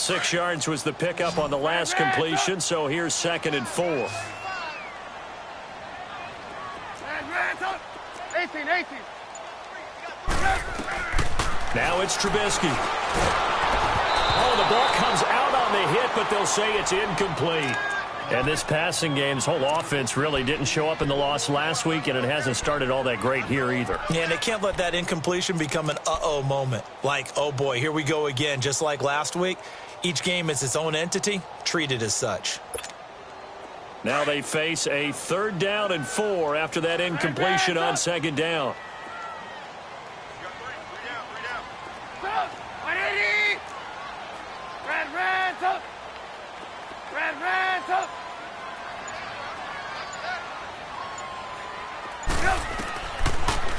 6 yards was the pickup on the last completion, so here's 2nd and 4. 18. Now it's Trubisky. Oh, the ball comes out on the hit, but they'll say it's incomplete. And this passing game's whole offense really didn't show up in the loss last week, and it hasn't started all that great here either. Yeah, and they can't let that incompletion become an uh-oh moment. Like, oh boy, here we go again. Just like last week, each game is its own entity, treated as such. Now they face a 3rd down and 4 after that incompletion on 2nd down.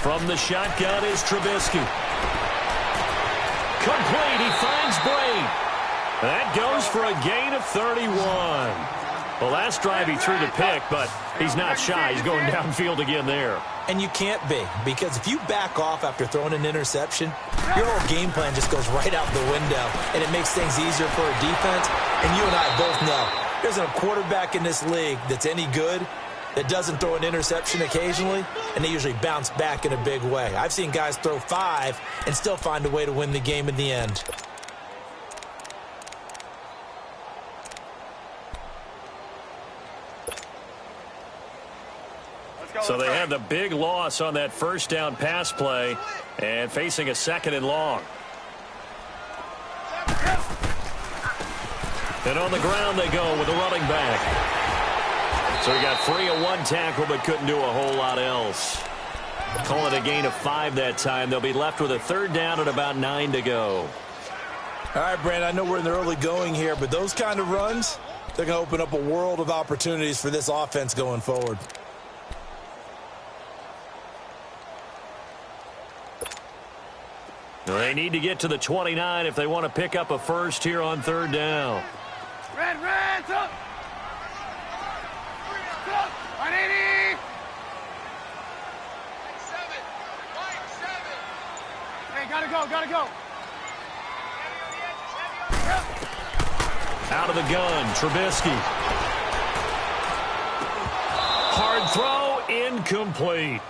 From the shotgun is Trubisky. Complete. He finds Bray. That goes for a gain of 31. The last drive he threw the pick, but he's not shy. He's going downfield again there. And you can't be, because if you back off after throwing an interception, your whole game plan just goes right out the window, and it makes things easier for a defense. And you and I both know there's a quarterback in this league that's any good that doesn't throw an interception occasionally, and they usually bounce back in a big way. I've seen guys throw 5 and still find a way to win the game in the end. So they had the big loss on that 1st down pass play and facing a 2nd and long. And on the ground they go with a running back. So he got free of 1 tackle but couldn't do a whole lot else. Call it a gain of 5 that time. They'll be left with a 3rd down and about 9 to go. All right, Brand, I know we're in the early going here, but those kind of runs, they're going to open up a world of opportunities for this offense going forward. They need to get to the 29 if they want to pick up a first here on 3rd down. Red, up. 180. Hey, gotta go. Out of the gun, Trubisky. Hard throw, incomplete.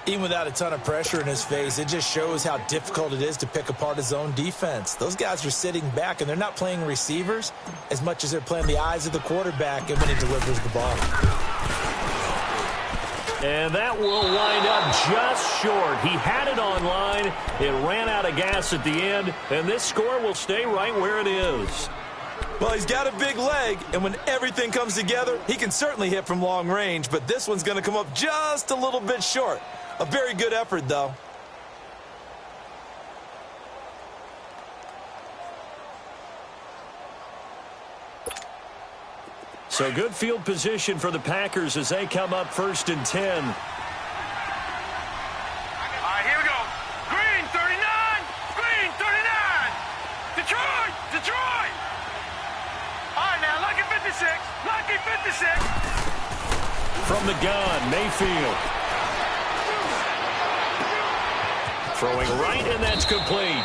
Even without a ton of pressure in his face, it just shows how difficult it is to pick apart his own defense. Those guys are sitting back, and they're not playing receivers as much as they're playing the eyes of the quarterback and when he delivers the ball. And that will wind up just short. He had it on line. It ran out of gas at the end, and this score will stay right where it is. Well, he's got a big leg, and when everything comes together, he can certainly hit from long range, but this one's going to come up just a little bit short. A very good effort, though. So good field position for the Packers as they come up 1st and 10. All right, here we go. Green, 39. Green, 39. Detroit. All right, now, lucky 56. Lucky 56. From the gun, Mayfield. Throwing right, and that's complete.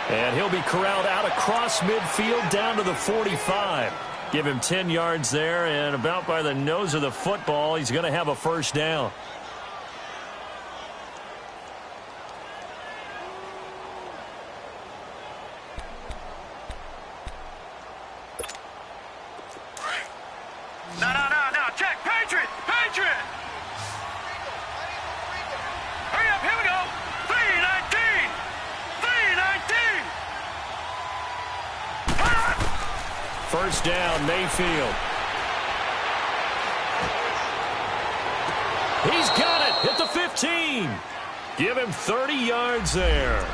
And he'll be corralled out across midfield down to the 45. Give him 10 yards there, and about by the nose of the football, he's going to have a 1st down. No, check. Patriot. Hurry up, here we go. 319. 319. 1st down, Mayfield. He's got it at the 15. Give him 30 yards there.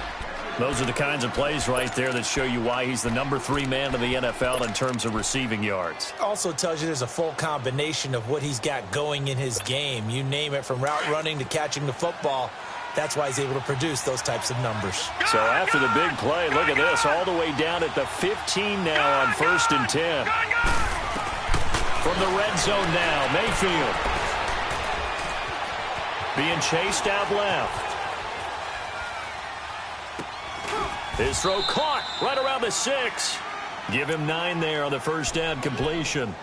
Those are the kinds of plays right there that show you why he's the number 3 man in the NFL in terms of receiving yards. Also tells you there's a full combination of what he's got going in his game. You name it, from route running to catching the football. That's why he's able to produce those types of numbers. So after the big play, look at this, all the way down at the 15 now on 1st and 10. From the red zone now, Mayfield. Being chased out left. His throw caught right around the 6. Give him 9 there on the first down completion.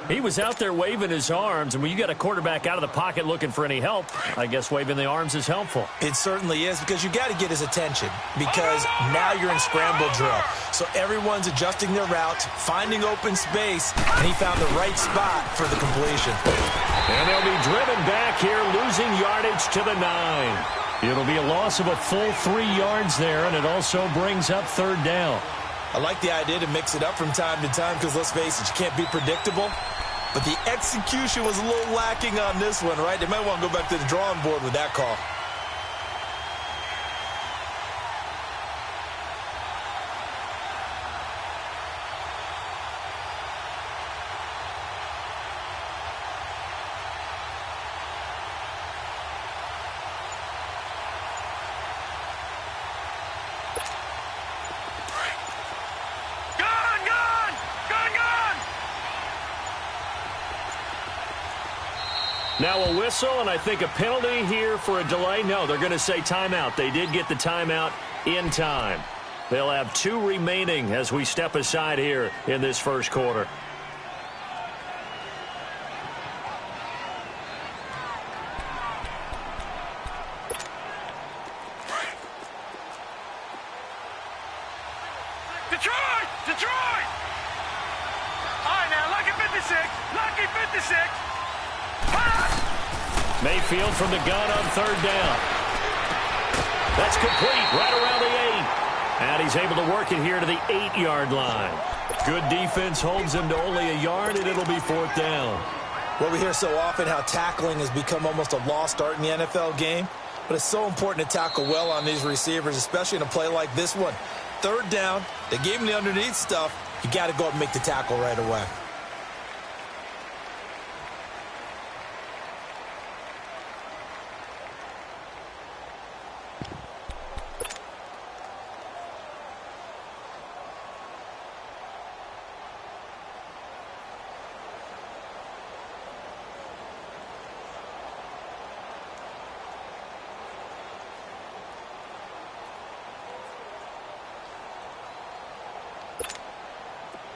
He was out there waving his arms, and when you got a quarterback out of the pocket looking for any help, I guess waving the arms is helpful. It certainly is, because you got to get his attention, because now you're in scramble drill. So everyone's adjusting their routes, finding open space, and he found the right spot for the completion. And they'll be driven back here, losing yardage to the 9. It'll be a loss of a full 3 yards there, and it also brings up third down. I like the idea to mix it up from time to time because, let's face it, you can't be predictable. But the execution was a little lacking on this one, right? They might want to go back to the drawing board with that call. Now a whistle, and I think a penalty here for a delay. No, they're going to say timeout. They did get the timeout in time. They'll have 2 remaining as we step aside here in this first quarter. Detroit! Detroit! All right, now, lucky 56. Lucky 56. Mayfield from the gun on third down. That's complete right around the 8. And he's able to work it here to the 8-yard line. Good defense holds him to only a yard, and it'll be fourth down. Well, we hear so often how tackling has become almost a lost art in the NFL game. But it's so important to tackle well on these receivers, especially in a play like this one. Third down, they gave him the underneath stuff. You got to go up and make the tackle right away.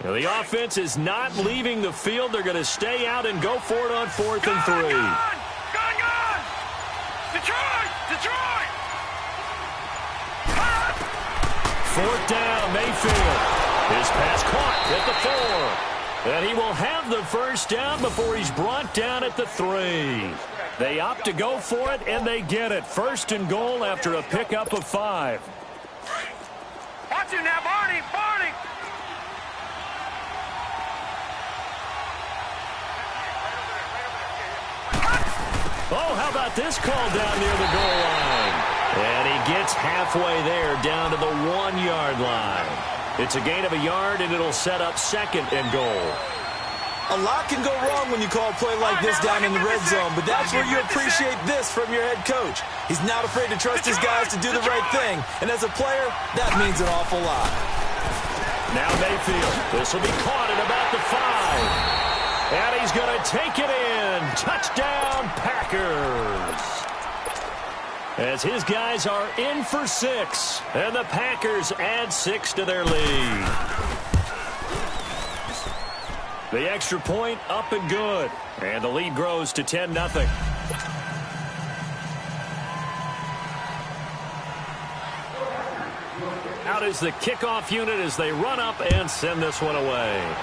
Now the offense is not leaving the field. They're going to stay out and go for it on 4th and 3. Gone! Detroit! Detroit! 4th down, Mayfield. His pass caught at the 4. And he will have the first down before he's brought down at the 3. They opt to go for it, and they get it. 1st and goal after a pickup of 5. Watch him now, Barney! Barney! Oh, how about this call down near the goal line? And he gets halfway there down to the 1-yard line. It's a gain of a yard, and it'll set up 2nd and goal. A lot can go wrong when you call a play like this down in the red zone, but that's where you appreciate this from your head coach. He's not afraid to trust his guys to do the right thing, and as a player, that means an awful lot. Now Mayfield. This will be caught at about the 5. And he's going to take it in. Touchdown, Packers. As his guys are in for 6. And the Packers add 6 to their lead. The extra point up and good. And the lead grows to 10-0. Out is the kickoff unit as they run up and send this one away.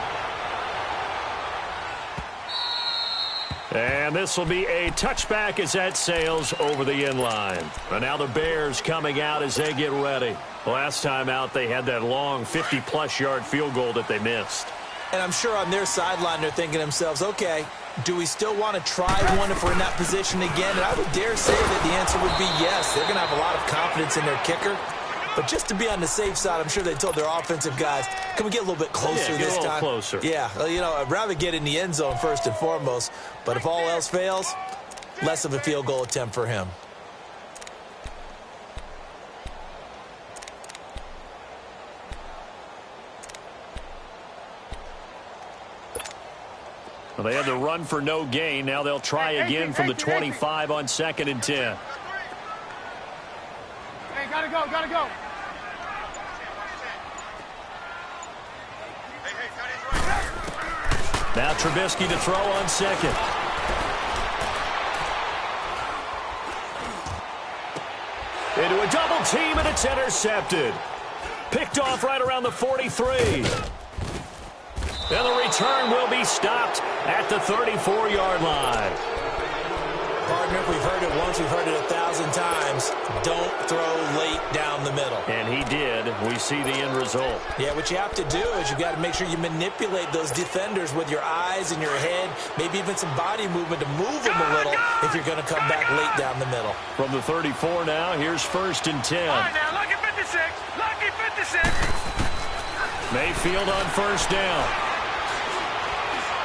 And this will be a touchback as that sails over the end line. And now the Bears coming out as they get ready. Last time out, they had that long 50-plus yard field goal that they missed. And I'm sure on their sideline they're thinking to themselves, okay, do we still want to try one if we're in that position again? And I would dare say that the answer would be yes. They're going to have a lot of confidence in their kicker. But just to be on the safe side, I'm sure they told their offensive guys, can we get a little bit closer this time? Closer. Yeah, you know, I'd rather get in the end zone first and foremost. But if all else fails, less of a field goal attempt for him. Well, they had the run for no gain. Now they'll try again from the 25 on 2nd and 10. Hey, gotta go, gotta go. Now Trubisky to throw on second. Into a double team, and it's intercepted. Picked off right around the 43. And the return will be stopped at the 34-yard line. Partner, if we've heard it once, we've heard it 1,000 times. Don't throw late down the middle. And he did. We see the end result. Yeah, what you have to do is you've got to make sure you manipulate those defenders with your eyes and your head, maybe even some body movement to move them a little if you're going to come back late down the middle. From the 34 now, here's 1st and 10. All right, now, lucky 56. Lucky 56. Mayfield on 1st down.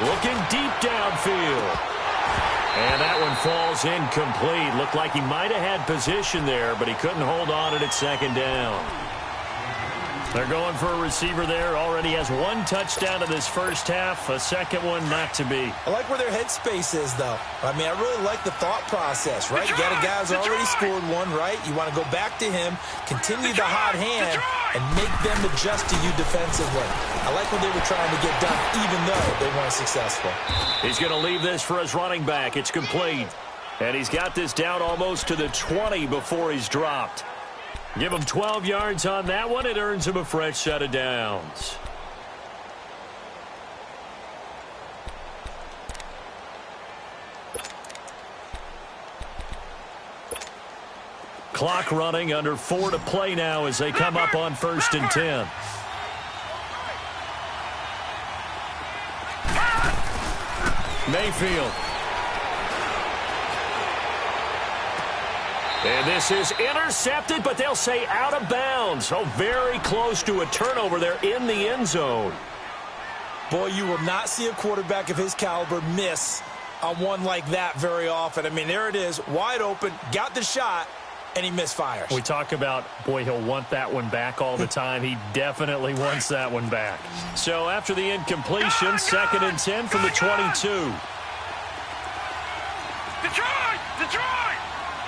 Looking deep downfield. And that one falls incomplete. Looked like he might have had position there, but he couldn't hold on at 2nd down. They're going for a receiver there. Already has 1 touchdown in this first half. A second one not to be. I like where their headspace is, though. I mean, I really like the thought process, right? You got a guy who's already scored one, right? You want to go back to him, continue the hot hand, and make them adjust to you defensively. I like what they were trying to get done, even though they weren't successful. He's going to leave this for his running back. It's complete. And he's got this down almost to the 20 before he's dropped. Give him 12 yards on that one. It earns him a fresh set of downs. Clock running, under 4 to play now as they come up on 1st and 10. Mayfield. And this is intercepted, but they'll say out of bounds. Oh, very close to a turnover there in the end zone. Boy, you will not see a quarterback of his caliber miss on one like that very often. I mean, there it is, wide open, got the shot, and he misfires. We talk about, boy, he'll want that one back all the time. He definitely wants that one back. So after the incompletion, 2nd and 10 from the 22. Detroit! Detroit!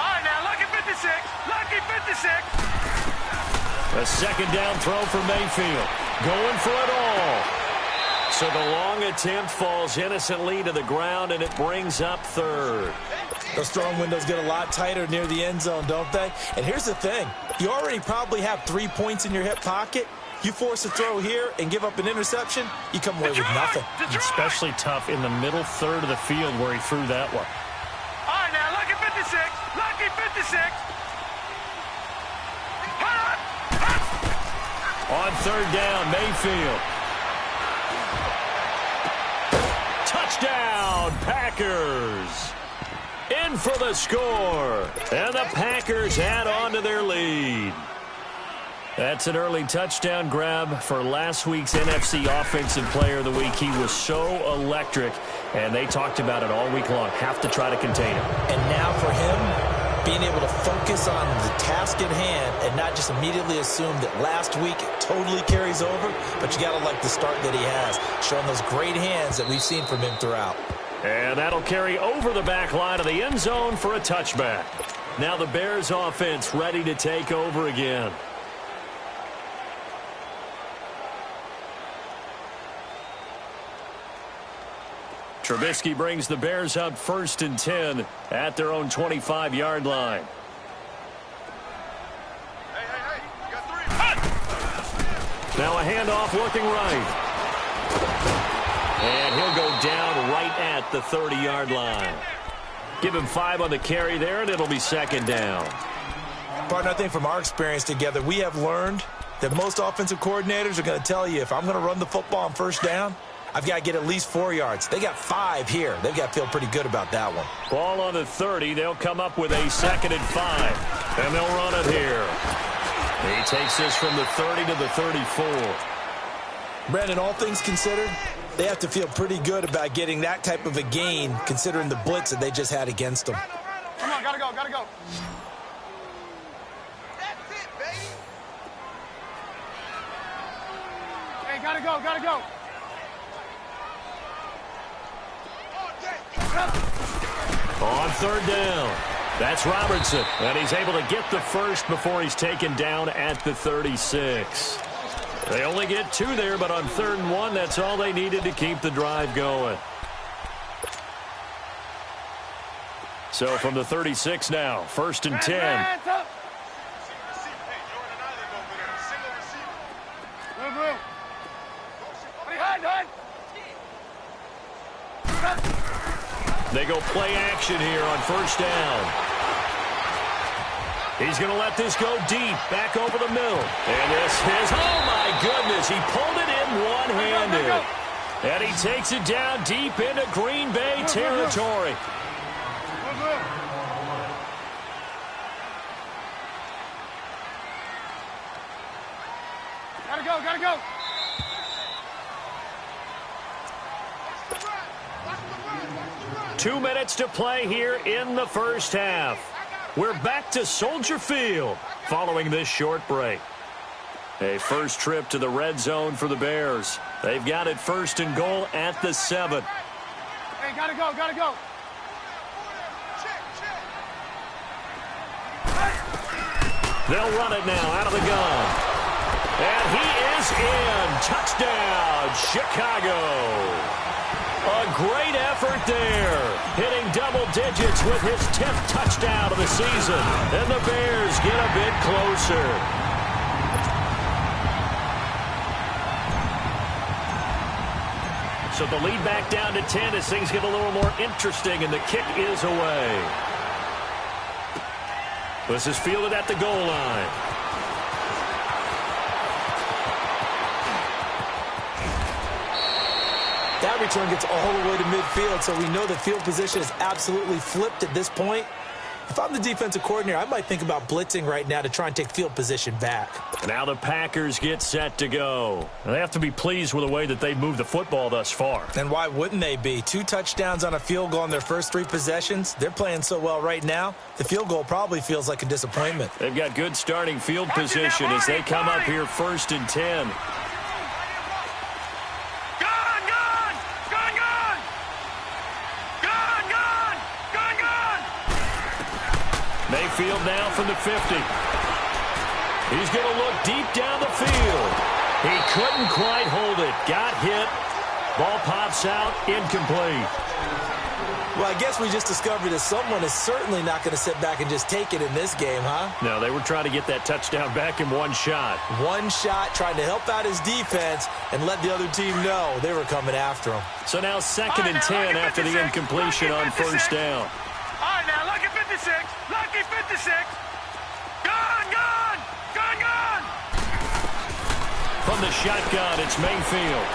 All right, now, lucky 56. Lucky 56. A 2nd down throw for Mayfield. Going for it all. So the long attempt falls innocently to the ground, and it brings up 3rd. Those throwing windows get a lot tighter near the end zone, don't they? And here's the thing. You already probably have 3 points in your hip pocket. You force a throw here and give up an interception, you come away with nothing. Especially tough in the middle 3rd of the field where he threw that one. All right, now, lucky 56. Lucky 56. On 3rd down, Mayfield. Touchdown, Packers. In for the score. And the Packers add on to their lead. That's an early touchdown grab for last week's NFC Offensive Player of the Week. He was so electric, and they talked about it all week long. Have to try to contain him. And now for him, being able to focus on the task at hand and not just immediately assume that last week it totally carries over, but you got to like the start that he has, showing those great hands that we've seen from him throughout. And that'll carry over the back line of the end zone for a touchback. Now the Bears offense ready to take over again. Trubisky brings the Bears out 1st and 10 at their own 25-yard line. Hey, you got 3. Now a handoff looking right. And he'll go down right at the 30-yard line. Give him 5 on the carry there, and it'll be 2nd down. Partner, I think from our experience together, we have learned that most offensive coordinators are going to tell you, if I'm going to run the football on 1st down, I've got to get at least 4 yards. They got 5 here. They've got to feel pretty good about that one. Ball on the 30. They'll come up with a 2nd and 5. And they'll run it here. He takes this from the 30 to the 34. Brandon, all things considered, they have to feel pretty good about getting that type of a gain, considering the blitz that they just had against them. Come on, gotta go. That's it, baby. Hey, gotta go. On 3rd down, that's Robertson, and he's able to get the first before he's taken down at the 36. They only get 2 there, but on 3rd and 1, that's all they needed to keep the drive going. So from the 36 now, 1st and 10. They go play action here on 1st down. He's going to let this go deep, back over the middle. And this is, oh my goodness, he pulled it in one-handed. And he takes it down deep into Green Bay territory. Gotta go. 2 minutes to play here in the 1st half. We're back to Soldier Field following this short break. A first trip to the red zone for the Bears. They've got it 1st and goal at the 7. Hey, gotta go. They'll run it now out of the gun. And he is in. Touchdown, Chicago. A great effort there. Hitting double digits with his 10th touchdown of the season. And the Bears get a bit closer. So the lead back down to 10 as things get a little more interesting, and the kick is away. This is fielded at the goal line. That return gets all the way to midfield, so we know the field position is absolutely flipped at this point. If I'm the defensive coordinator, I might think about blitzing right now to try and take field position back. Now the Packers get set to go. They have to be pleased with the way that they've moved the football thus far. And why wouldn't they be? 2 touchdowns on a field goal on their first 3 possessions. They're playing so well right now, the field goal probably feels like a disappointment. They've got good starting field position as they come up here 1st and 10. Mayfield now from the 50. He's going to look deep down the field. He couldn't quite hold it. Got hit. Ball pops out. Incomplete. Well, I guess we just discovered that someone is certainly not going to sit back and just take it in this game, huh? No, they were trying to get that touchdown back in one shot. One shot, trying to help out his defense and let the other team know they were coming after him. So now 2nd and 10 after the incompletion on 1st down. All right, now, lucky 56. Lucky 56. Gone. From the shotgun, it's Mayfield.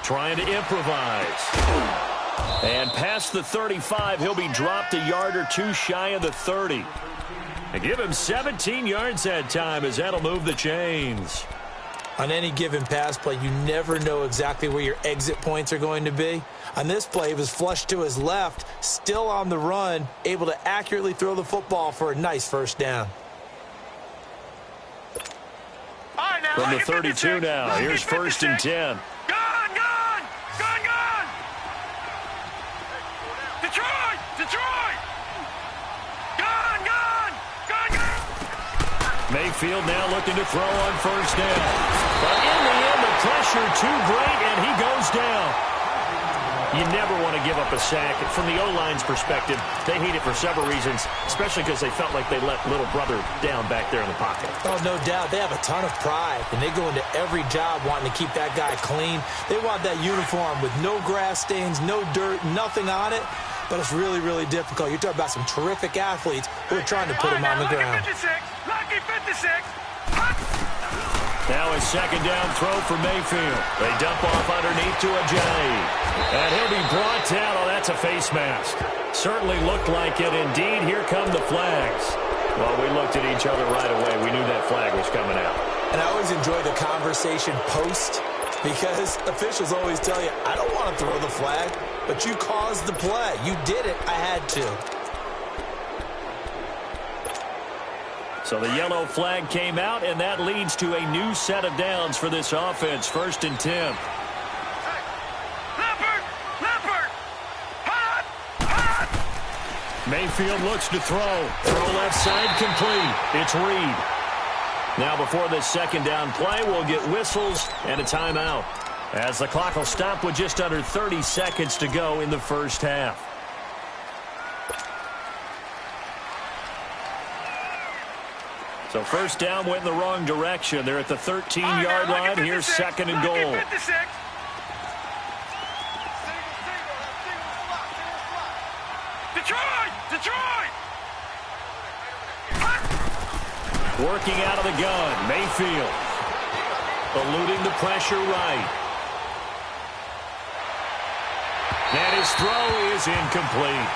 Trying to improvise. And past the 35, he'll be dropped a yard or 2 shy of the 30. And give him 17 yards that time as that'll move the chains. On any given pass play, you never know exactly where your exit points are going to be. On this play, he was flushed to his left, still on the run, able to accurately throw the football for a nice 1st down. Right, now, from the 32 now, here's 1st and 10. Gone. Detroit. Gone. Mayfield now looking to throw on 1st down. But in the end, the pressure too great, and he goes down. You never want to give up a sack. From the O-line's perspective, they hate it for several reasons, especially because they felt like they let little brother down back there in the pocket. Oh, no doubt. They have a ton of pride, and they go into every job wanting to keep that guy clean. They want that uniform with no grass stains, no dirt, nothing on it. But it's really, really difficult. You're talking about some terrific athletes who are trying to put him on the ground. Lucky 56. Now a 2nd down throw for Mayfield. They dump off underneath to Ajayi. And he'll be brought down. Oh, that's a face mask. Certainly looked like it. Indeed, here come the flags. Well, we looked at each other right away. We knew that flag was coming out. And I always enjoy the conversation post, because officials always tell you, I don't want to throw the flag, but you caused the play. You did it. I had to. So the yellow flag came out, and that leads to a new set of downs for this offense. 1st and 10. Leopard! Hot! Mayfield looks to throw. Throw left side complete. It's Reed. Now before this second down play, we'll get whistles and a timeout, as the clock will stop with just under 30 seconds to go in the first half. So first down went in the wrong direction. They're at the 13-yard line. Here's second and goal. Detroit! Working out of the gun, Mayfield. Eluding the pressure right. And his throw is incomplete.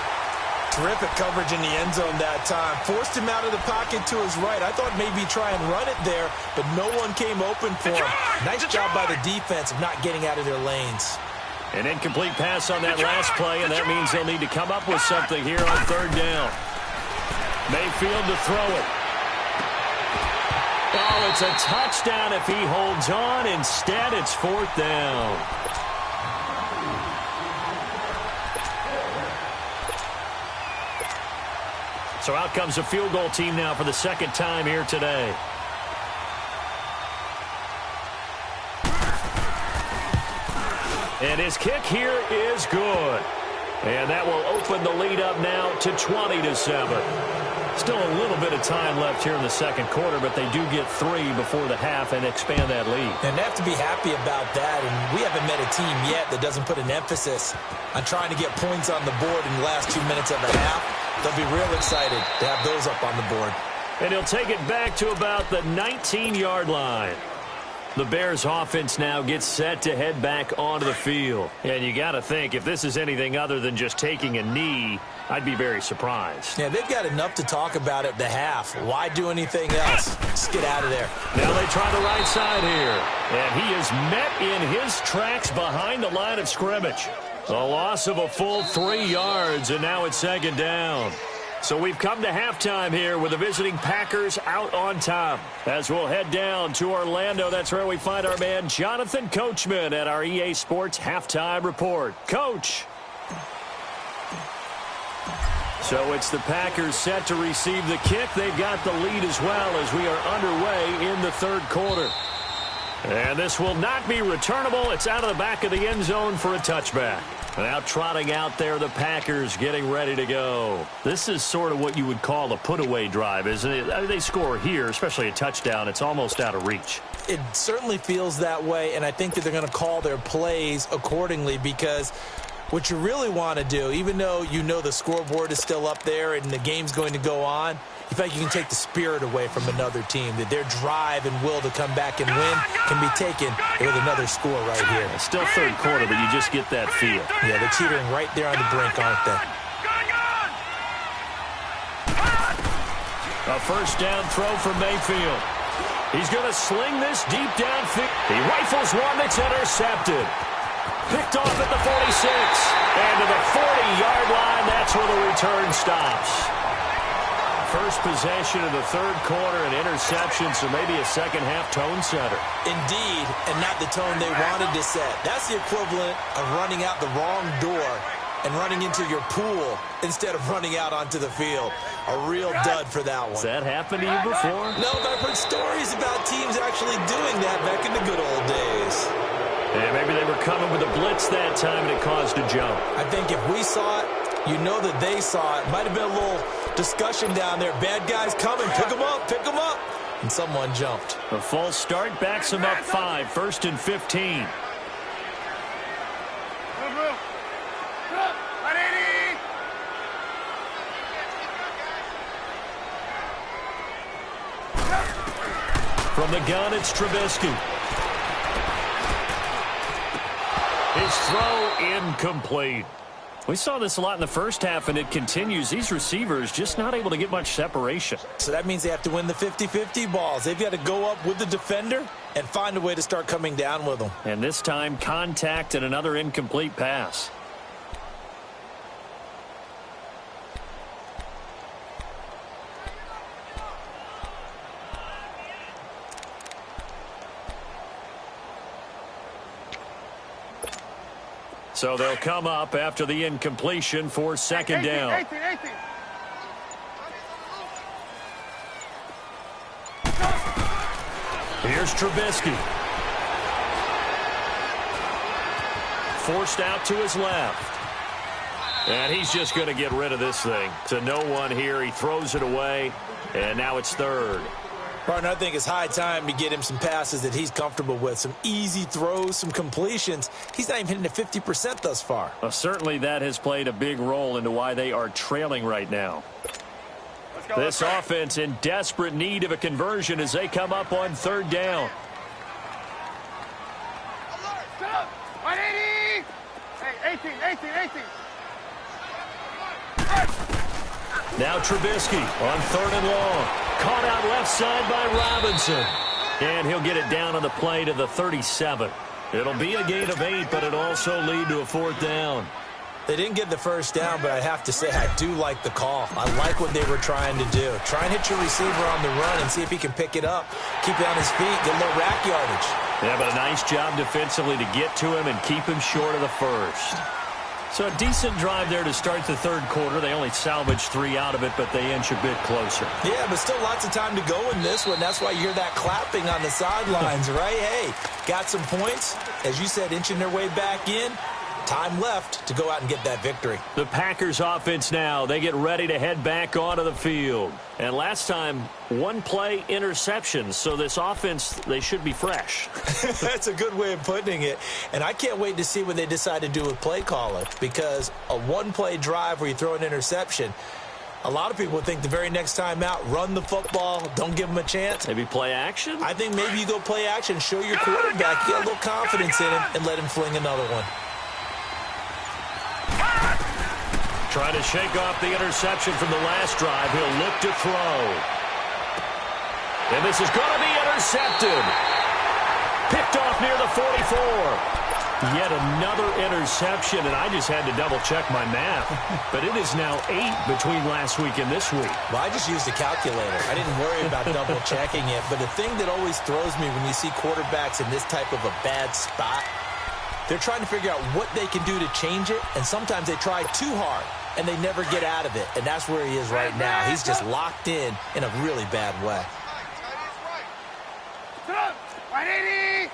Terrific coverage in the end zone that time. Forced him out of the pocket to his right. I thought maybe try and run it there, but no one came open for him. Nice job by the defense of not getting out of their lanes. An incomplete pass on that last play, and that means they'll need to come up with something here on third down. Mayfield to throw it. Oh, it's a touchdown if he holds on. Instead, it's fourth down. So out comes a field goal team now for the second time here today. And his kick here is good. And that will open the lead up now to 20-7. Still a little bit of time left here in the second quarter, but they do get 3 before the half and expand that lead. And they have to be happy about that. And we haven't met a team yet that doesn't put an emphasis on trying to get points on the board in the last 2 minutes of the half. They'll be real excited to have those up on the board. And he'll take it back to about the 19-yard line. The Bears offense now gets set to head back onto the field. And you got to think, if this is anything other than just taking a knee, I'd be very surprised. Yeah, they've got enough to talk about at the half. Why do anything else? Just get out of there. Now they try the right side here. And he is met in his tracks behind the line of scrimmage. A loss of a full 3 yards, and now it's second down. So we've come to halftime here with the visiting Packers out on top. As we'll head down to Orlando, that's where we find our man Jonathan Coachman at our EA Sports Halftime Report. Coach. So it's the Packers set to receive the kick. They've got the lead as well as we are underway in the third quarter. And this will not be returnable. It's out of the back of the end zone for a touchback. Now trotting out there, the Packers getting ready to go. This is sort of what you would call a put-away drive, isn't it? I mean, they score here, especially a touchdown. It's almost out of reach. It certainly feels that way, and I think that they're going to call their plays accordingly, because what you really want to do, even though you know the scoreboard is still up there and the game's going to go on, in fact, you can take the spirit away from another team, that their drive and will to come back and win can be taken with another score right here. Still third quarter, but you just get that feel. Yeah, they're teetering right there on the brink, aren't they? A first down throw from Mayfield. He's going to sling this deep downfield. He rifles one that's intercepted. Picked off at the 46. And to the 40-yard line, that's where the return stops. First possession of the third quarter, an interception, so maybe a second-half tone setter. Indeed, and not the tone they wanted to set. That's the equivalent of running out the wrong door and running into your pool instead of running out onto the field. A real dud for that one. Has that happened to you before? No, but I've heard stories about teams actually doing that back in the good old days. And maybe they were coming with a blitz that time and it caused a jump. I think if we saw it, you know that they saw it. Might have been a little discussion down there. Bad guys coming. Pick them up. Pick them up. And someone jumped. A false start backs them up 5. 1st and 15. From the gun, it's Trubisky. His throw incomplete. We saw this a lot in the first half, and it continues. These receivers just not able to get much separation. So that means they have to win the 50-50 balls. They've got to go up with the defender and find a way to start coming down with them. And this time, contact and another incomplete pass. So they'll come up after the incompletion for second down. Here's Trubisky. Forced out to his left. And he's just going to get rid of this thing. To no one here. He throws it away. And now it's third. Partner, I think it's high time to get him some passes that he's comfortable with. Some easy throws, some completions. He's not even hitting at 50% thus far. Certainly that has played a big role into why they are trailing right now. This offense in desperate need of a conversion as they come up on third down. 180! Hey, 18. Now Trubisky on third and long. Caught out left side by Robinson. And he'll get it down on the play to the 37. It'll be a gain of 8, but it'll also lead to a fourth down. They didn't get the first down, but I have to say I do like the call. I like what they were trying to do. Try and hit your receiver on the run and see if he can pick it up. Keep it on his feet, get a little rack yardage. Yeah, but a nice job defensively to get to him and keep him short of the first. So a decent drive there to start the third quarter. They only salvaged 3 out of it, but they inch a bit closer. Yeah, but still lots of time to go in this one. That's why you hear that clapping on the sidelines, right? Hey, got some points. As you said, inching their way back in. Time left to go out and get that victory. The Packers offense now. They get ready to head back onto the field. And last time, one play interceptions. So this offense, they should be fresh. That's a good way of putting it. And I can't wait to see what they decide to do with play calling. Because a one-play drive where you throw an interception, a lot of people think the very next time out, run the football, don't give them a chance. Maybe play action? I think maybe you go play action, show your quarterback, you got a little confidence in him, and let him fling another one. Trying to shake off the interception from the last drive. He'll look to throw. And this is going to be intercepted. Picked off near the 44. Yet another interception, and I just had to double-check my math. But it is now 8 between last week and this week. Well, I just used a calculator. I didn't worry about double-checking it. But the thing that always throws me when you see quarterbacks in this type of a bad spot, they're trying to figure out what they can do to change it, and sometimes they try too hard, and they never get out of it. And that's where he is right now. He's just locked in a really bad way. 180!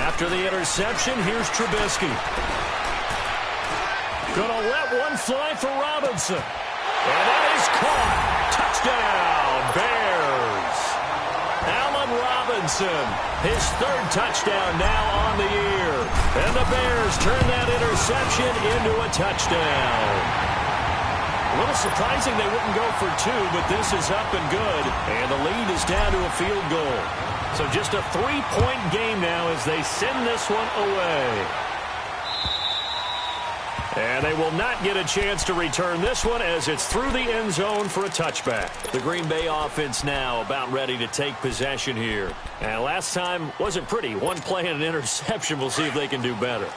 After the interception, here's Trubisky. Gonna let one fly for Robinson. And that is caught. Touchdown, Bears. Allen Robinson, his third touchdown now on the year. And the Bears turn that interception into a touchdown. A little surprising they wouldn't go for 2, but this is up and good. And the lead is down to a field goal. So just a 3-point game now as they send this one away. And they will not get a chance to return this one as it's through the end zone for a touchback. The Green Bay offense now about ready to take possession here. And last time wasn't pretty. One play and an interception. We'll see if they can do better.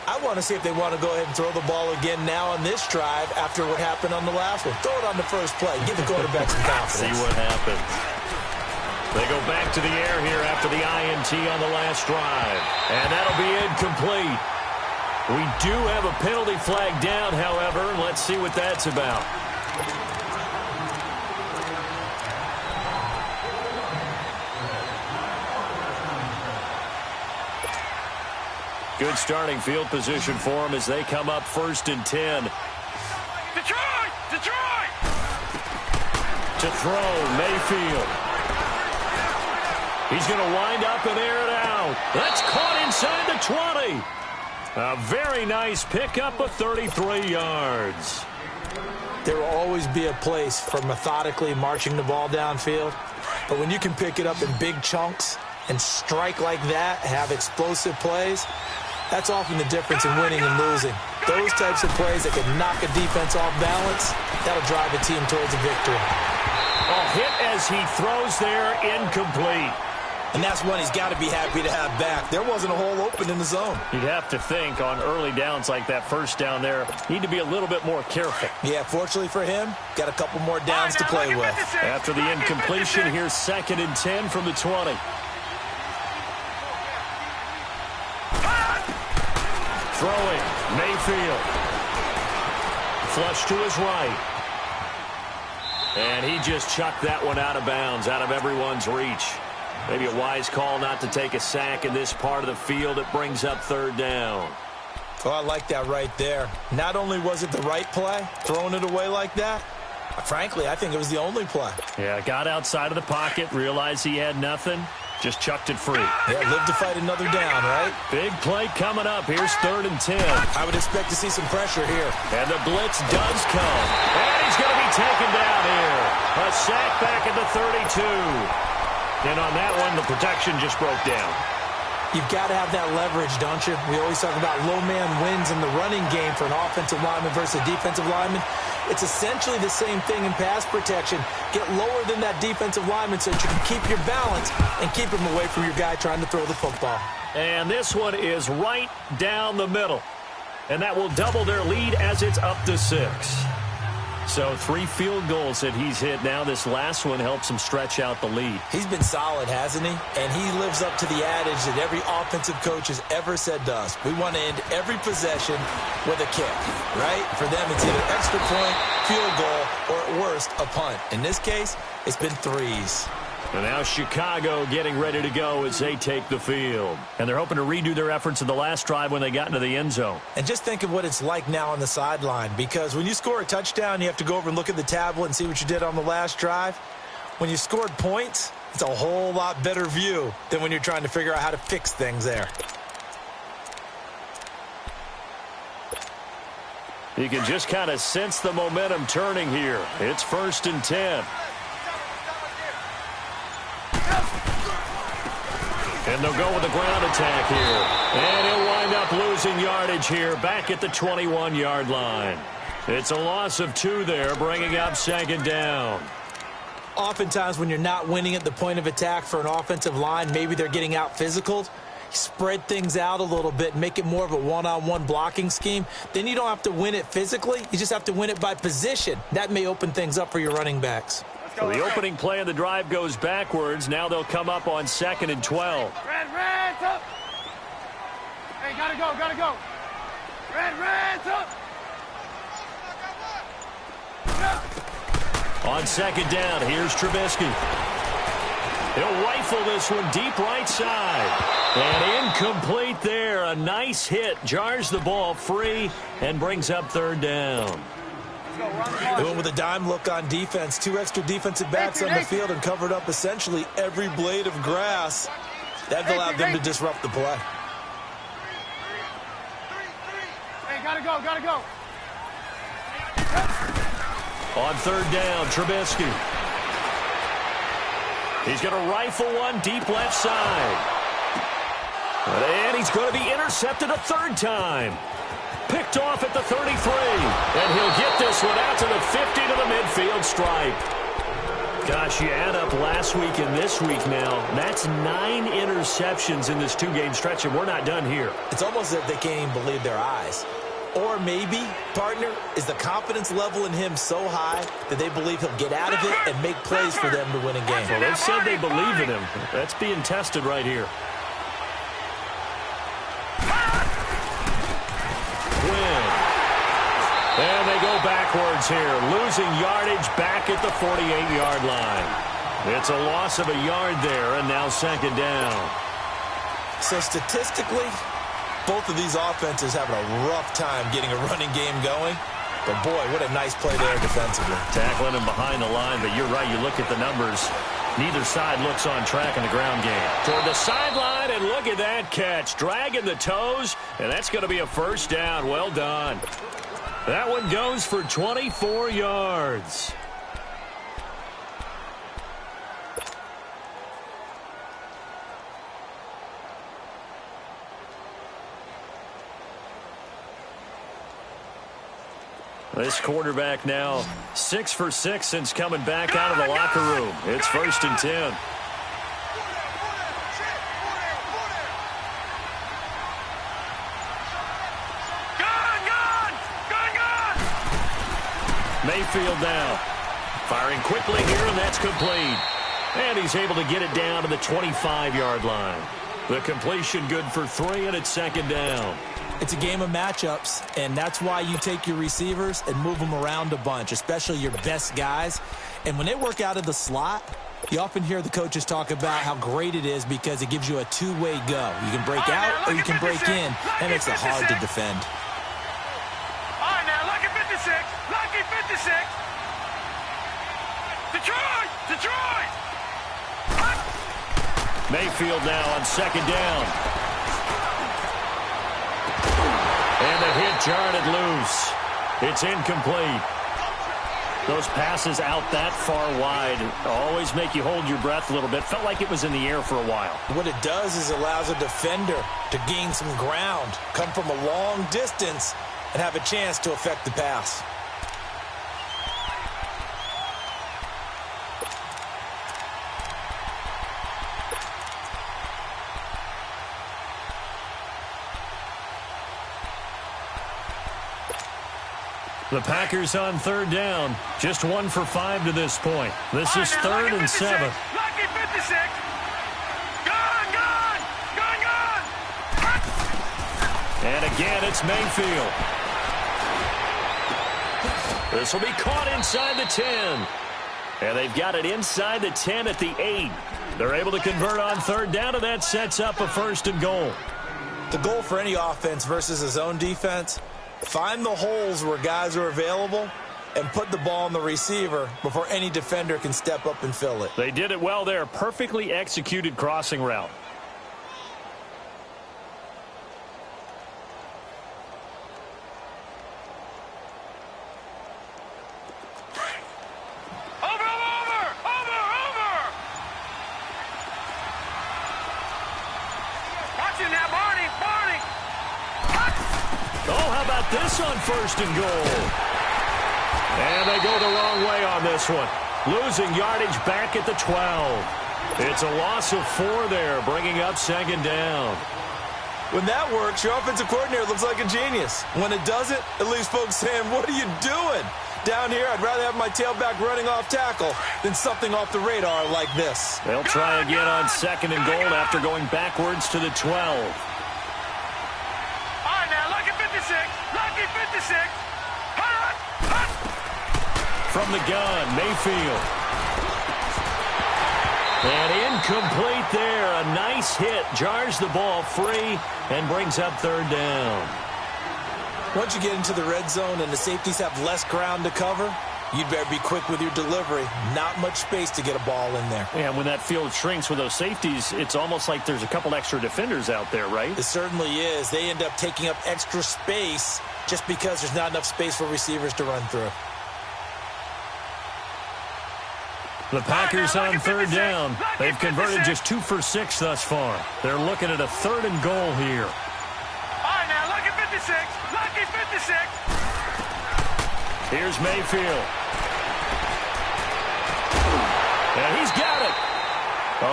I want to see if they want to go ahead and throw the ball again now on this drive after what happened on the last one. Throw it on the first play. Give the quarterback some confidence. See what happens. They go back to the air here after the INT on the last drive. And that'll be incomplete. We do have a penalty flag down, however. Let's see what that's about. Good starting field position for them as they come up 1st and 10. Detroit! Detroit! To throw, Mayfield. He's going to wind up and air it out. That's caught inside the 20. A very nice pickup of 33 yards. There will always be a place for methodically marching the ball downfield. But when you can pick it up in big chunks and strike like that, have explosive plays, that's often the difference in winning and losing. Those types of plays that can knock a defense off balance, that'll drive a team towards a victory. A hit as he throws there, incomplete. And that's one he's got to be happy to have back. There wasn't a hole open in the zone. You'd have to think on early downs like that first down there, need to be a little bit more careful. Yeah, fortunately for him, got a couple more downs to play with. After the incompletion, here's 2nd and 10 from the 20. Throwing, Mayfield. Flush to his right. And he just chucked that one out of bounds, out of everyone's reach. Maybe a wise call not to take a sack in this part of the field. It brings up third down. Oh, I like that right there. Not only was it the right play, throwing it away like that, frankly, I think it was the only play. Yeah, got outside of the pocket, realized he had nothing, just chucked it free. Yeah, live to fight another down, right? Big play coming up. Here's 3rd and 10. I would expect to see some pressure here. And the blitz does come. And he's going to be taken down here. A sack back at the 32. And on that one, the protection just broke down. You've got to have that leverage, don't you? We always talk about low man wins in the running game for an offensive lineman versus a defensive lineman. It's essentially the same thing in pass protection. Get lower than that defensive lineman so that you can keep your balance and keep him away from your guy trying to throw the football. And this one is right down the middle. And that will double their lead as it's up to 6. So 3 field goals that he's hit now. This last one helps him stretch out the lead. He's been solid, hasn't he? And he lives up to the adage that every offensive coach has ever said to us. We want to end every possession with a kick, right? For them, it's either extra point, field goal, or at worst, a punt. In this case, it's been 3s. And now Chicago getting ready to go as they take the field. And they're hoping to redo their efforts in the last drive when they got into the end zone. And just think of what it's like now on the sideline, because when you score a touchdown, you have to go over and look at the tablet and see what you did on the last drive. When you scored points, it's a whole lot better view than when you're trying to figure out how to fix things there. You can just kind of sense the momentum turning here. It's 1st and 10. And they'll go with the ground attack here. And he'll wind up losing yardage here back at the 21-yard line. It's a loss of 2 there, bringing up 2nd down. Oftentimes when you're not winning at the point of attack for an offensive line, maybe they're getting out physical. Spread things out a little bit and make it more of a one-on-one blocking scheme. Then you don't have to win it physically. You just have to win it by position. That may open things up for your running backs. Well, the opening play of the drive goes backwards. Now they'll come up on 2nd and 12. Red, up. Hey, gotta go. Red, up. On 2nd down, here's Trubisky. He'll rifle this one deep right side. And incomplete there. A nice hit. Jars the ball free and brings up 3rd down. They went with a dime look on defense. 2 extra defensive backs on the field and covered up essentially every blade of grass. That allowed them to disrupt the play. Hey, gotta go. On 3rd down, Trubisky. He's going to rifle one deep left side. And he's going to be intercepted a 3rd time. Picked off at the 33. And he'll get this one out to the 50 to the midfield stripe. Gosh, you add up last week and this week now. That's 9 interceptions in this 2-game stretch, and we're not done here. It's almost as if they can't even believe their eyes. Or maybe, partner, is the confidence level in him so high that they believe he'll get out of it and make plays for them to win a game. Well, they've said they believe in him. That's being tested right here. And they go backwards here, losing yardage back at the 48-yard line. It's a loss of a yard there, and now 2nd down. So statistically, both of these offenses having a rough time getting a running game going. But, boy, what a nice play there defensively. Tackling him behind the line, but you're right, you look at the numbers. Neither side looks on track in the ground game. Toward the sideline, and look at that catch. Dragging the toes, and that's going to be a 1st down. Well done. That one goes for 24 yards. This quarterback now 6 for 6 since coming back out of the locker room. It's 1st and 10. Mayfield now. Firing quickly here, and that's complete. And he's able to get it down to the 25-yard line. The completion good for 3, and it's 2nd down. It's a game of matchups, and that's why you take your receivers and move them around a bunch, especially your best guys. And when they work out of the slot, You often hear the coaches talk about how great it is because it gives you a two-way go. You can break out or you can break in, and makes it hard to defend. All right, now, lucky 56. Lucky 56. Detroit! Detroit! Mayfield now on second down. And the hit jarred it loose. It's incomplete. Those passes out that far wide always make you hold your breath a little bit. Felt like it was in the air for a while. What it does is allows a defender to gain some ground, come from a long distance, and have a chance to affect the pass. The Packers on third down. Just 1 for 5 to this point. This is third and 7. Lucky 56. Gone, gone, gone, gone. And again, it's Mayfield. This will be caught inside the 10. And they've got it inside the 10 at the 8. They're able to convert on third down, and that sets up a first and goal. The goal for any offense versus a zone defense, find the holes where guys are available and put the ball on the receiver before any defender can step up and fill it. They did it well there. Perfectly executed crossing route. This on first and goal. And they go the wrong way on this one. Losing yardage back at the 12. It's a loss of 4 there, bringing up second down. When that works, your offensive coordinator looks like a genius. When it doesn't, it leaves folks saying, what are you doing? Down here, I'd rather have my tailback running off tackle than something off the radar like this. They'll try again on second and goal after going backwards to the 12. From the gun, Mayfield. And incomplete there. A nice hit. Jars the ball free and brings up third down. Once you get into the red zone and the safeties have less ground to cover, you'd better be quick with your delivery. Not much space to get a ball in there. And when that field shrinks with those safeties, it's almost like there's a couple extra defenders out there, right? It certainly is. They end up taking up extra space just because there's not enough space for receivers to run through. The Packers on third down. They've converted just 2 for 6 thus far. They're looking at a third and goal here. All right, now, lucky 56. Lucky 56. Here's Mayfield. And he's got it.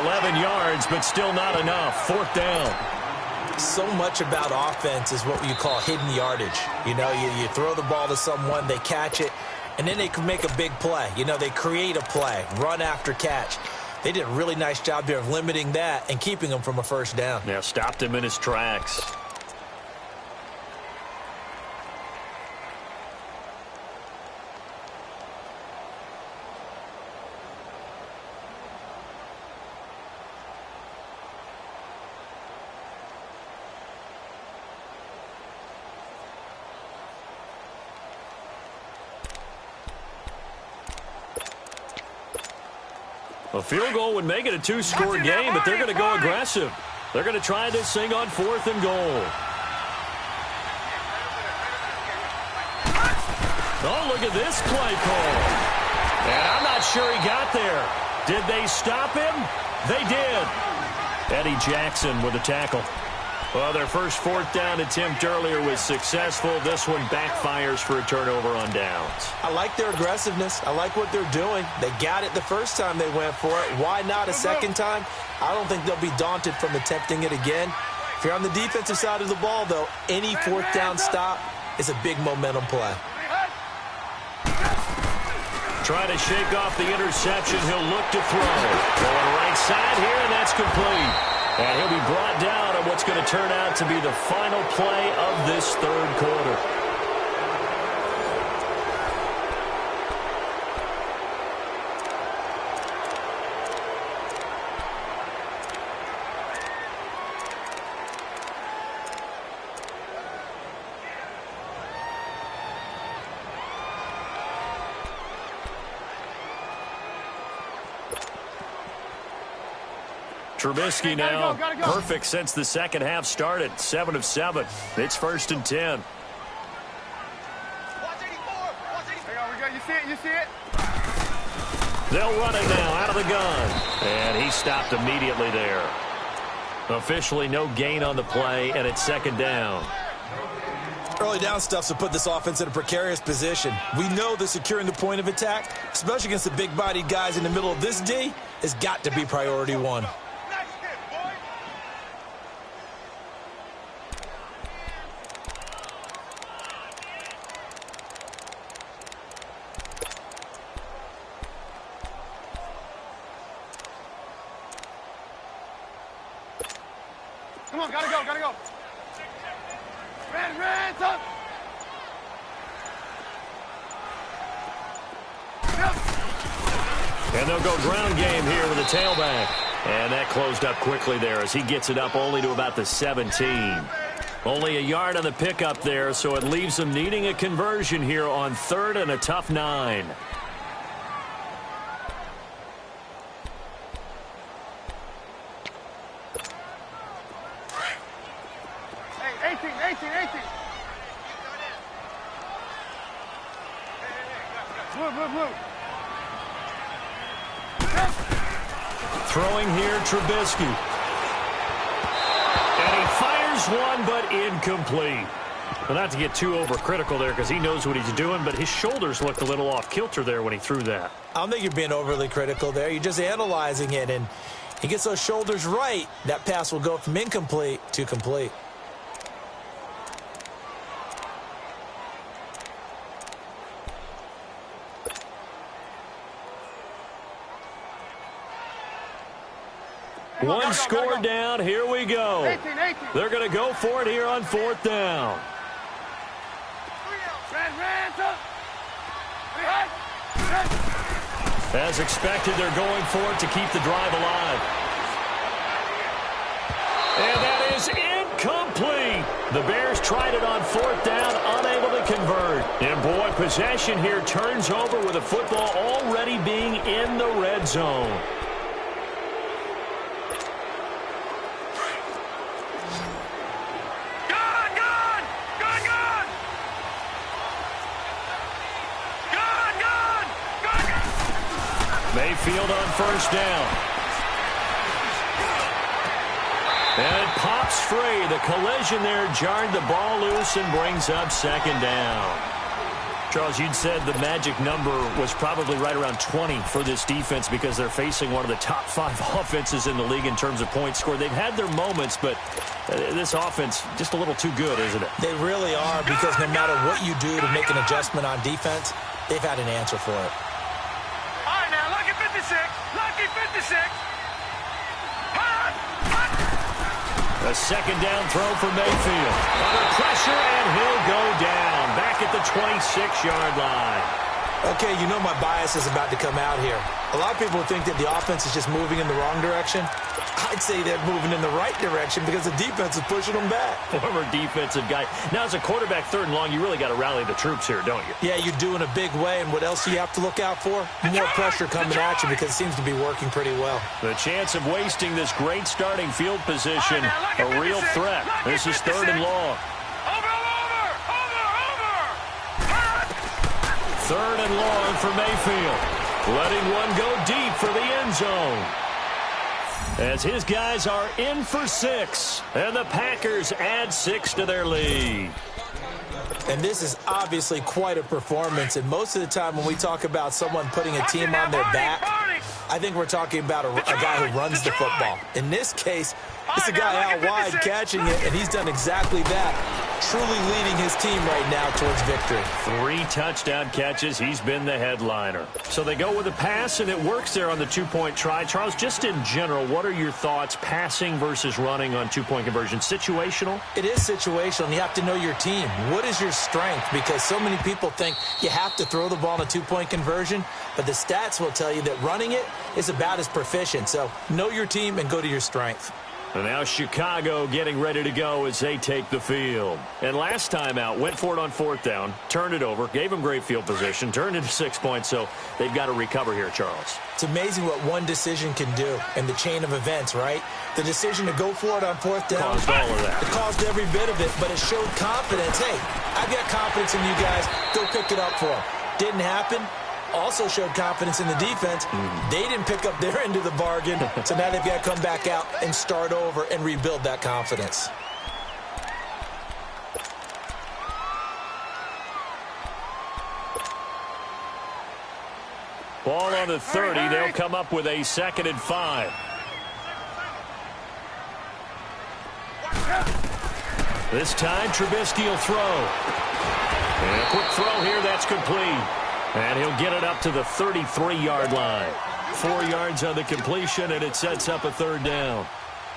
11 yards, but still not enough. Fourth down. So much about offense is what you call hidden yardage. You know, you throw the ball to someone, they catch it, and then they can make a big play. You know, they create a play, run after catch. They did a really nice job there of limiting that and keeping him from a first down. Yeah, stopped him in his tracks. A field goal would make it a 2-score game, but they're going to go aggressive. They're going to try this thing on 4th and goal. Oh, look at this play call. And I'm not sure he got there. Did they stop him? They did. Eddie Jackson with a tackle. Well, their first 4th down attempt earlier was successful. This one backfires for a turnover on downs. I like their aggressiveness. I like what they're doing. They got it the first time they went for it. Why not a second time? I don't think they'll be daunted from attempting it again. If you're on the defensive side of the ball, though, any 4th down stop is a big momentum play. Try to shake off the interception. He'll look to throw. Going right side here, and that's complete. And he'll be brought down on what's going to turn out to be the final play of this third quarter. Trubisky now, perfect since the second half started. 7 of 7. It's 1st and 10. You see it? You see it? They'll run it now out of the gun. And he stopped immediately there. Officially no gain on the play, and it's 2nd down. Early down stuff to put this offense in a precarious position. We know that securing the point of attack, especially against the big-bodied guys in the middle of this D, has got to be priority one. Come on, gotta go, gotta go. Red, up. And they'll go ground game here with a tailback. And that closed up quickly there as he gets it up only to about the 17. Only a yard on the pickup there, so it leaves them needing a conversion here on 3rd and a tough 9. Hey, 18. Blue. Throwing here, Trubisky. And he fires one, but incomplete. Well, not to get too overcritical there because he knows what he's doing, but his shoulders looked a little off kilter there when he threw that. I don't think you're being overly critical there. You're just analyzing it, and he gets those shoulders right. That pass will go from incomplete to complete. One score down. Here we go. 18. They're going to go for it here on 4th down. Red, up. As expected, they're going for it to keep the drive alive. And that is incomplete. The Bears tried it on 4th down, unable to convert. And boy, possession here turns over with the football already being in the red zone. Mayfield on 1st down. And it pops free. The collision there jarred the ball loose and brings up 2nd down. Charles, you'd said the magic number was probably right around 20 for this defense because they're facing one of the top 5 offenses in the league in terms of points scored. They've had their moments, but this offense just a little too good, isn't it? They really are, because no matter what you do to make an adjustment on defense, they've had an answer for it. All right, now, lucky 56. A 2nd down throw for Mayfield. Under pressure, and he'll go down. Back at the 26-yard line. Okay, you know my bias is about to come out here. A lot of people think that the offense is just moving in the wrong direction. I'd say they're moving in the right direction because the defense is pushing them back. Former defensive guy. Now, as a quarterback, 3rd and long, you really got to rally the troops here, don't you? Yeah, you do in a big way, and what else do you have to look out for? More pressure coming at you because it seems to be working pretty well. The chance of wasting this great starting field position, a real threat. This is 3rd and long. Over. 3rd and long for Mayfield. Letting one go deep for the end zone. As his guys are in for 6. And the Packers add 6 to their lead. And this is obviously quite a performance. And most of the time when we talk about someone putting a team on their back, I think we're talking about a guy who runs the football. In this case, it's a guy out wide catching it, and he's done exactly that. Truly leading his team right now towards victory. 3 touchdown catches. He's been the headliner. So they go with a pass, and it works there on the 2-point try. Charles, just in general, what are your thoughts passing versus running on 2-point conversion? Situational? It is situational, and you have to know your team. What is your strength? Because so many people think you have to throw the ball in a 2-point conversion, but the stats will tell you that running it is about as proficient. So know your team and go to your strength. And now Chicago getting ready to go as they take the field. And last time out, went for it on 4th down, turned it over, gave them great field position, turned into 6 points, so they've got to recover here, Charles. It's amazing what one decision can do in the chain of events, right? The decision to go for it on 4th down. Caused all of that. It caused every bit of it, but it showed confidence. Hey, I've got confidence in you guys. Go pick it up for them. Didn't happen. Also showed confidence in the defense. They didn't pick up their end of the bargain, so now they've got to come back out and start over and rebuild that confidence. Ball on the 30. They'll come up with a 2nd and 5. This time, Trubisky will throw. And a quick throw here. That's complete. And he'll get it up to the 33-yard line. 4 yards on the completion, and it sets up a 3rd down.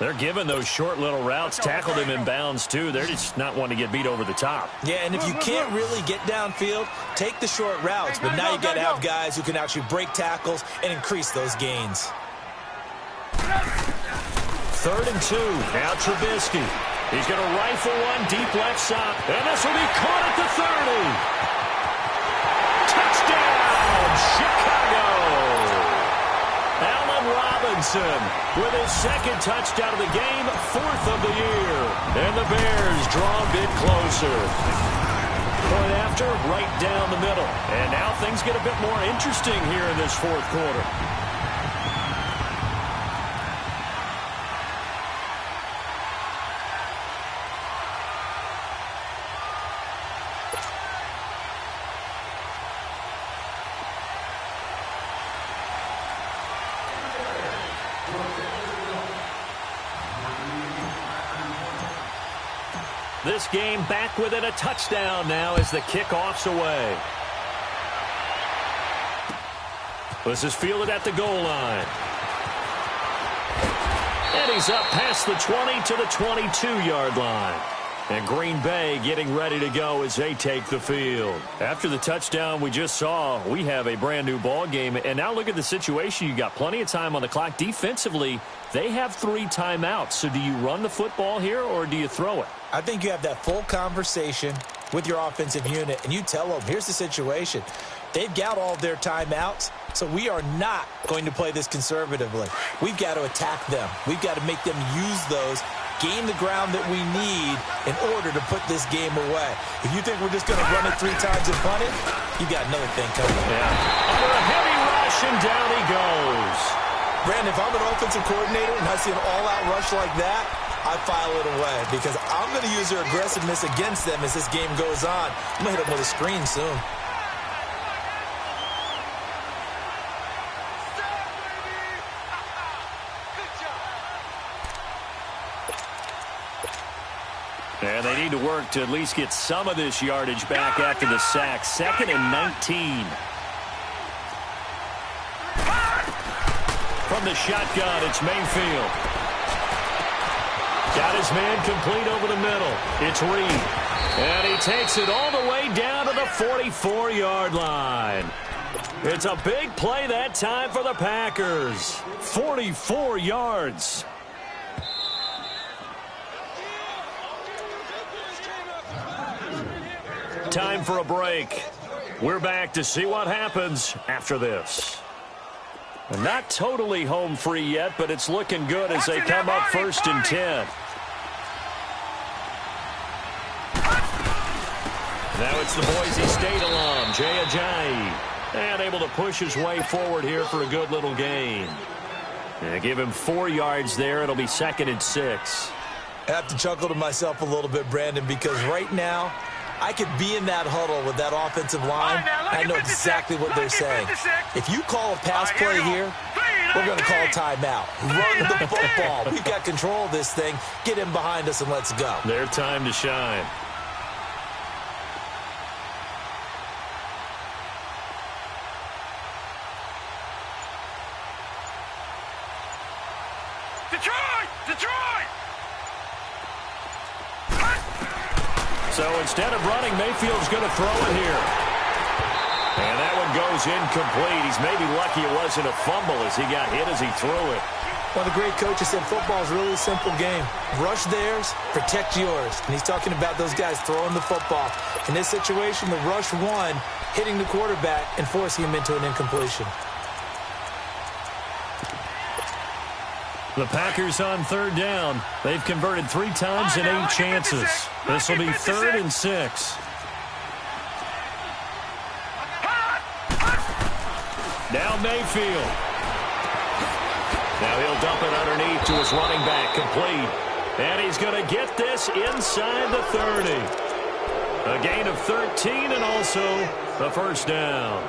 They're giving those short little routes. Tackled him in bounds, too. They're just not wanting to get beat over the top. Yeah, and if you can't really get downfield, take the short routes. But now you got to have guys who can actually break tackles and increase those gains. 3rd and 2. Now Trubisky. He's going to rifle one deep left side. And this will be caught at the 30. Touchdown, Chicago! Allen Robinson with his 2nd touchdown of the game, 4th of the year. And the Bears draw a bit closer. Point after, right down the middle. And now things get a bit more interesting here in this 4th quarter. This game back within a touchdown now as the kickoff's away. This is fielded at the goal line. And he's up past the 20 to the 22-yard line. And Green Bay getting ready to go as they take the field. After the touchdown we just saw, we have a brand new ball game. And now look at the situation. You got plenty of time on the clock. Defensively, they have 3 timeouts. So do you run the football here or do you throw it? I think you have that full conversation with your offensive unit, and you tell them, here's the situation. They've got all their timeouts, so we are not going to play this conservatively. We've got to attack them. We've got to make them use those, gain the ground that we need in order to put this game away. If you think we're just going to run it 3 times and punt it, you got another thing coming. Yeah. Under a heavy rush, and down he goes. Brandon, if I'm an offensive coordinator and I see an all-out rush like that, I file it away because I'm going to use their aggressiveness against them as this game goes on. I'm going to hit them with a screen soon. And they need to work to at least get some of this yardage back after the sack. 2nd and 19. From the shotgun, it's Mayfield. Got his man complete over the middle. It's Reed. And he takes it all the way down to the 44-yard line. It's a big play that time for the Packers. 44 yards. Time for a break. We're back to see what happens after this. Not totally home free yet, but it's looking good as they come up 1st and 10. Now it's the Boise State alum, Jay Ajayi. And able to push his way forward here for a good little gain. And give him 4 yards there. It'll be 2nd and 6. I have to chuckle to myself a little bit, Brandon, because right now I could be in that huddle with that offensive line. I know exactly what they're saying. If you call a pass play here, we're going to call a timeout. Run the football. We've got control of this thing. Get him behind us and let's go. Their time to shine. Detroit! So instead of running, Mayfield's going to throw it here. And that one goes incomplete. He's maybe lucky it wasn't a fumble as he got hit as he threw it. One of the great coaches said football is really a simple game. Rush theirs, protect yours. And he's talking about those guys throwing the football. In this situation, the rush one, hitting the quarterback and forcing him into an incompletion. The Packers on third down. They've converted 3 times in 8 chances. This will be 3rd and 6. Now Mayfield. Now he'll dump it underneath to his running back, complete. And he's going to get this inside the 30. A gain of 13 and also the first down.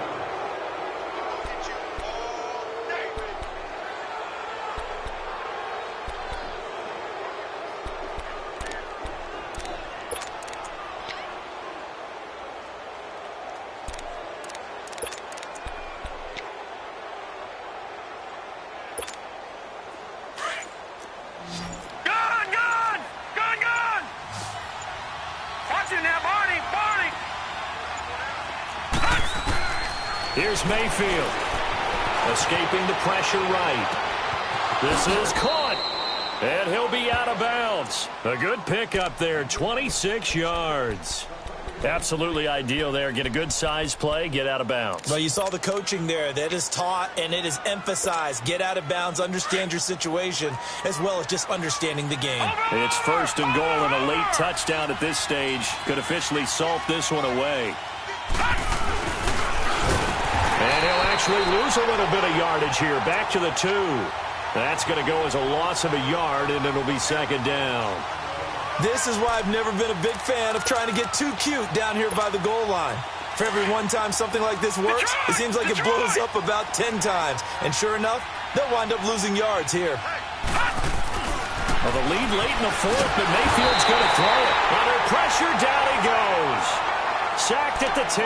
Here's Mayfield, escaping the pressure right. This is caught, and he'll be out of bounds. A good pickup there, 26 yards. Absolutely ideal there. Get a good size play, get out of bounds. Well, you saw the coaching there. That is taught and it is emphasized. Get out of bounds, understand your situation, as well as just understanding the game. It's 1st and goal, and a late touchdown at this stage could officially salt this one away. And he'll actually lose a little bit of yardage here. Back to the 2. That's going to go as a loss of a yard, and it'll be 2nd down. This is why I've never been a big fan of trying to get too cute down here by the goal line. For every one time something like this works, it seems like it blows up about 10 times. And sure enough, they'll wind up losing yards here. Well, the lead late in the 4th, but Mayfield's going to throw it. Under pressure, down he goes. Sacked at the 10.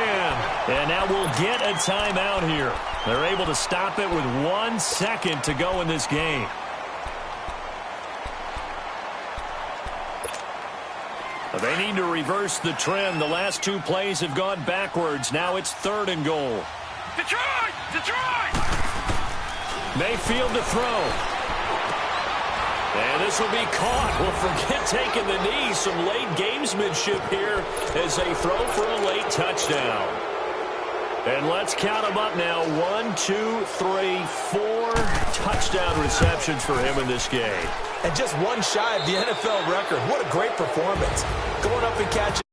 And now we'll get a timeout here. They're able to stop it with 1 second to go in this game. They need to reverse the trend. The last 2 plays have gone backwards. Now it's 3rd and goal. Detroit! Detroit! Mayfield to throw. And this will be caught. Well, forget taking the knee. Some late gamesmanship here as they throw for a late touchdown. And let's count them up now. 1, 2, 3, 4 touchdown receptions for him in this game. And just 1 shy of the NFL record. What a great performance. Going up and catching.